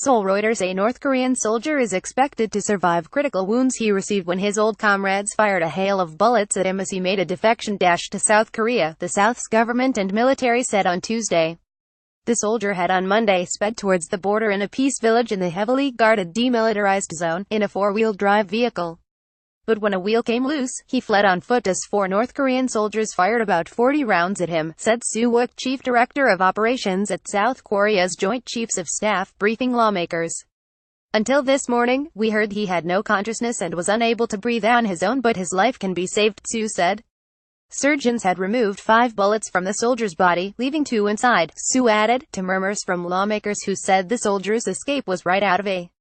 Seoul. Reuters. A North Korean soldier is expected to survive critical wounds he received when his old comrades fired a hail of bullets at him as he made a defection dash to South Korea, the South's government and military said on Tuesday. The soldier had on Monday sped towards the border in a peace village in the heavily guarded demilitarized zone, in a four-wheel drive vehicle. But when a wheel came loose, he fled on foot as 4 North Korean soldiers fired about 40 rounds at him, said Suh Wook, chief director of operations at South Korea's Joint Chiefs of Staff, briefing lawmakers. Until this morning, we heard he had no consciousness and was unable to breathe on his own, but his life can be saved, Suh said. Surgeons had removed 5 bullets from the soldier's body, leaving 2 inside, Suh added, to murmurs from lawmakers who said the soldier's escape was right out of a.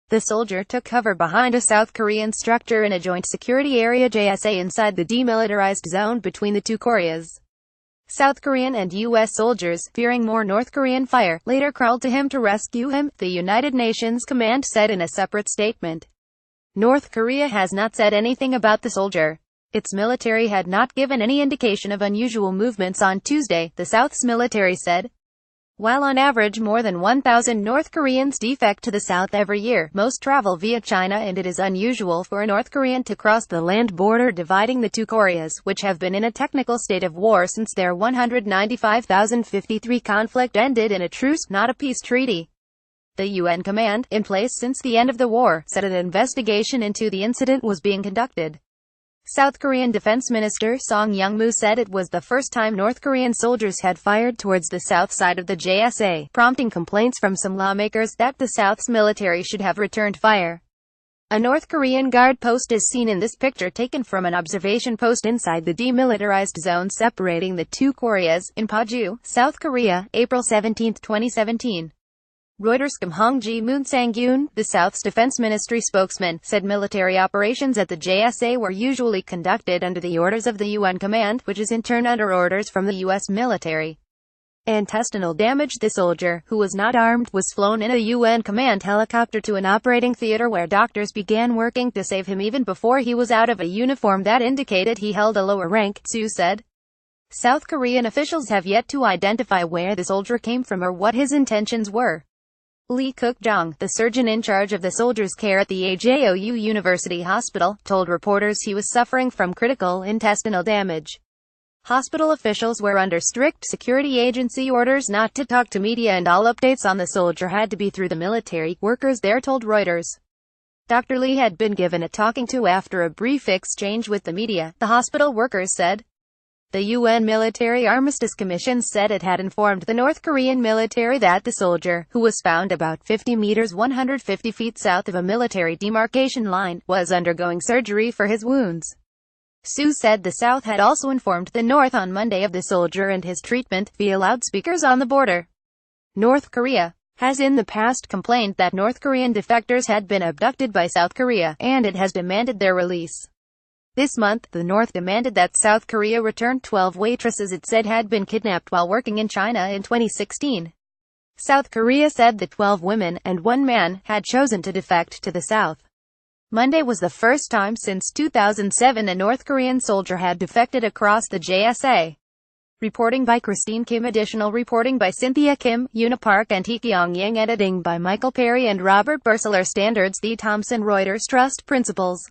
The soldier took cover behind a South Korean structure in a joint security area JSA inside the demilitarized zone between the two Koreas. South Korean and U.S. soldiers, fearing more North Korean fire, later crawled to him to rescue him, the United Nations command said in a separate statement. North Korea has not said anything about the soldier. Its military had not given any indication of unusual movements on Tuesday, the South's military said. While on average more than 1,000 North Koreans defect to the South every year, most travel via China, and it is unusual for a North Korean to cross the land border dividing the two Koreas, which have been in a technical state of war since their 195,053 conflict ended in a truce, not a peace treaty. The UN command, in place since the end of the war, said an investigation into the incident was being conducted. South Korean Defense Minister Song Young-moo said it was the first time North Korean soldiers had fired towards the south side of the JSA, prompting complaints from some lawmakers that the South's military should have returned fire. A North Korean guard post is seen in this picture taken from an observation post inside the demilitarized zone separating the two Koreas, in Paju, South Korea, April 17, 2017. Reuters. Kim Hong-ji-moon Sang-yoon, the South's defense ministry spokesman, said military operations at the JSA were usually conducted under the orders of the UN command, which is in turn under orders from the U.S. military. Intestinal damage. The soldier, who was not armed, was flown in a UN command helicopter to an operating theater where doctors began working to save him even before he was out of a uniform that indicated he held a lower rank, Suh said. South Korean officials have yet to identify where the soldier came from or what his intentions were. Lee Kook-jong, the surgeon in charge of the soldier's care at the AJOU University Hospital, told reporters he was suffering from critical intestinal damage. Hospital officials were under strict security agency orders not to talk to media, and all updates on the soldier had to be through the military, workers there told Reuters. Dr. Lee had been given a talking to after a brief exchange with the media, the hospital workers said. The UN Military Armistice Commission said it had informed the North Korean military that the soldier, who was found about 50 meters 150 feet south of a military demarcation line, was undergoing surgery for his wounds. Suh said the South had also informed the North on Monday of the soldier and his treatment, via loudspeakers on the border. North Korea has in the past complained that North Korean defectors had been abducted by South Korea, and it has demanded their release. This month, the North demanded that South Korea return 12 waitresses it said had been kidnapped while working in China in 2016. South Korea said the 12 women, and 1 man, had chosen to defect to the South. Monday was the first time since 2007 a North Korean soldier had defected across the JSA. Reporting by Christine Kim. Additional reporting by Cynthia Kim, Una Park and Hee Kyung-yang. Editing by Michael Perry and Robert Bursler. Standards. The Thomson Reuters Trust Principles.